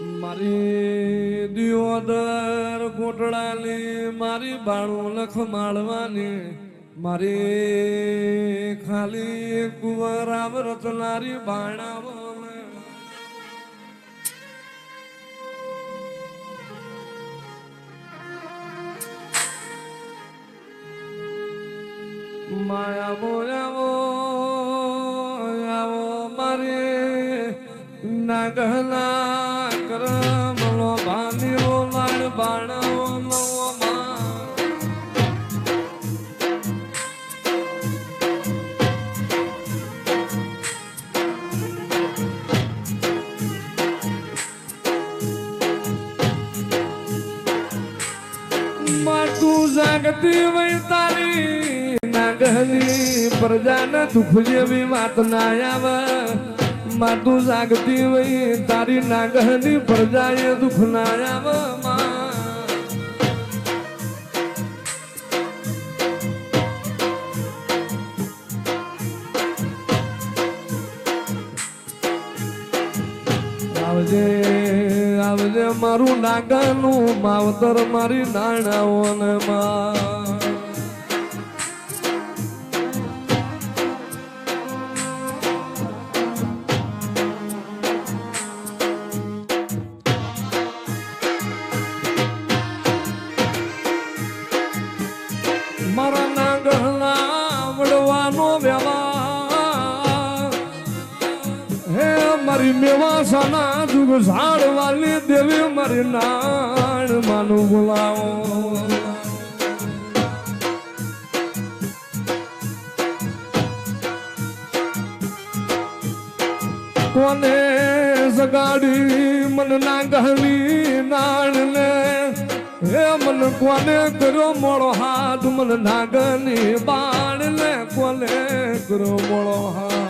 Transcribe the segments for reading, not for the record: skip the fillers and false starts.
મારી દિયોદર કોટડાની મારી બાળું લખ માળવાની મારી ખાલી કુંવરામ રચનારી બાણાવો માયા મોયાવો આવો મારે નાગના કરમલો બાંધીવો લાડ બાણાવો તું જાગતી વઈ તારી નાગની પ્રજાને દુઃખ જેવી વાત ના આવે તું જાગતી વઈ તારી નાગની પ્રજાએ દુઃખ ના આવે આવજે આવજે મારું નાગાનું માવતર મારી નાણાઓને મારા નાગના વડવાનો વ્યવહાર હે મારી મેવાસાના જુગ ઝાડ વાલી દેવી મારી નાણ માનું બોલાવો કોને સગાડી મન નાગની નાણ ને હે મન કોને કર્યો મોળો હાથ મન નાગની બાણ ને કોને કર્યો મોળો હાથ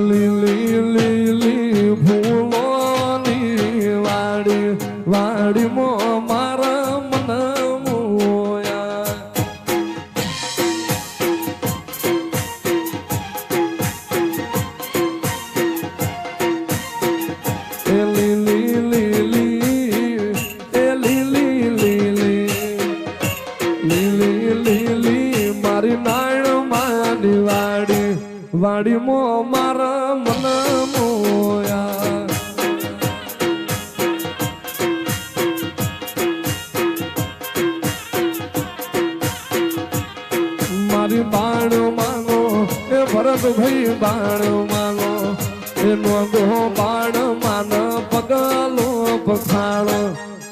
લીલી લીલી ફૂલોની વાડી વાડી મો મારા મન મોયા લીલી લીલી લીલી લીલી લીલી લીલી મારી નાણ માની વાડી વાડી મો મારા મન મોયા મારી બાણ માંગો એ ભરત ભાઈ બાણ માંગો એનો ગો બાણ માન પગલો પખાણ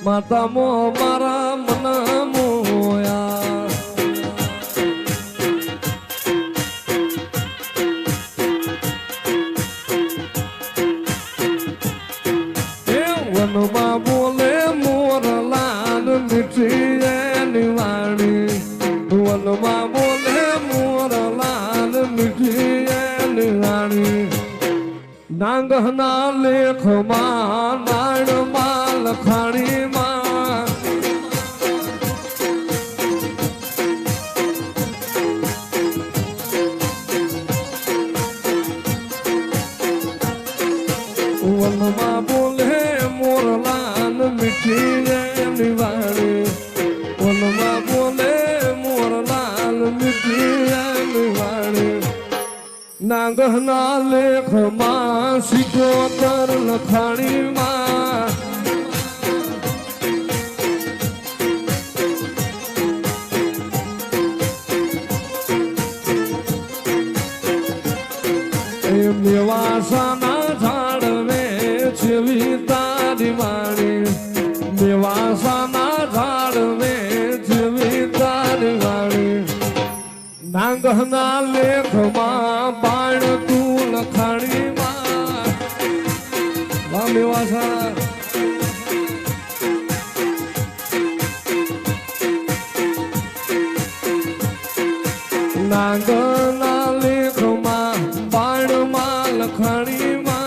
માતા મો મારા મન મોયા વનમાં બોલે મોરલાલ મીઠી એની વાણી વનમાં બોલે મોરલાલ મીઠી એની વાણી નાંગના લેખમાં નાણમાં લખાણીમાં વનમાં બોલે મોરલાલ મીઠી એની વાણી વનમાં બોલે મોરલાલ મીઠી એની વાણી નાગના લેખમાં સિકોતર લખાણીમાં મેવાસાના ઝાડવે છેવી તારી વાણી મેવાસાના ઝાડવે છેવી તારી વાણી નાગના લેખમાં બાણ તું લખાણીમાં મેવાસા નાગના લેખમાં બાણમાં લખાણીમાં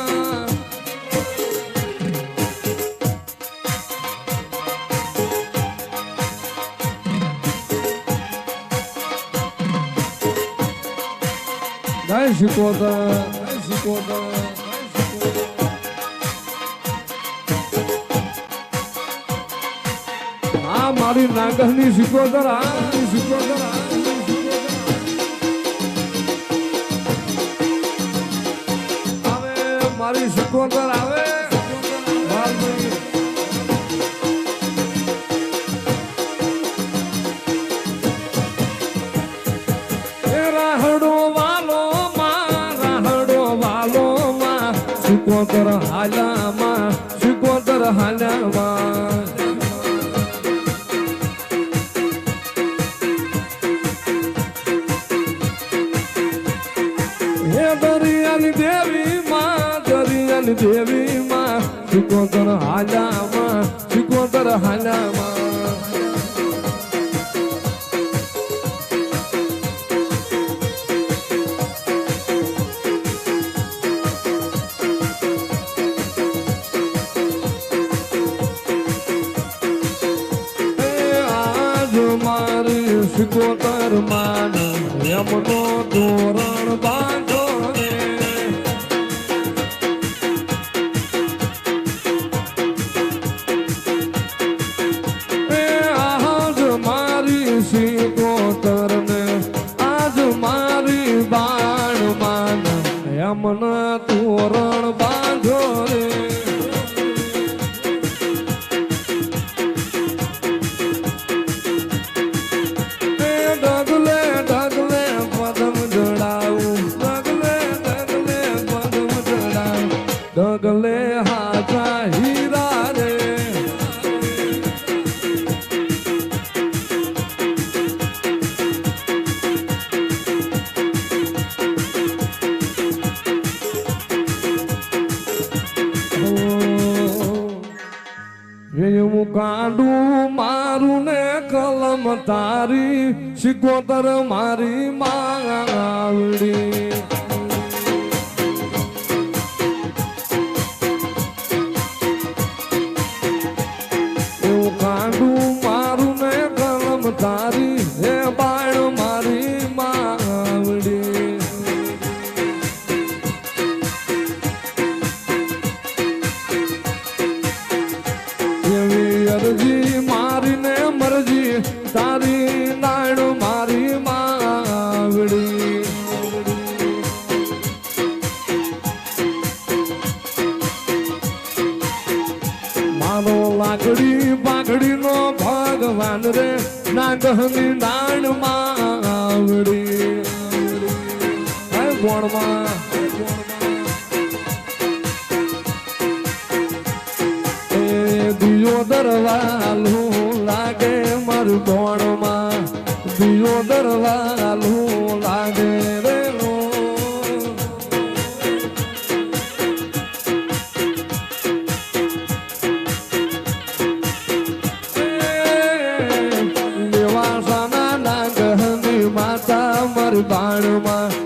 શીખોતર આ મારી નાગરની શીખોતર આવે મારી શીખોતર આવે શીખોતર હાલામાં હે દરિયાની દેવી માં શીખોતર હાલામાં શીખોતર માન એમનો તોરણ બાંધો રે આજ મારી શીખોતર ને આજ મારી બાણ માન એમના તોરણ બાંધો રે ડગલે હાથા હીરા રે હું કાંડું મારું ને કલમ તારી શીખોતર મારી માવડી તારી હે બાણ મારી માવડી એવી અરજી મારીને મરજી તારી નાણ મારી માવડી મારો લાકડી પાઘડી નો ભગવાન રે નાગની નાણ માવડી ગોણમાં એ દિયો દરવાલું લાગે મારું ગોણમાં દિયો દરવાલું લાગે રે બાણમાં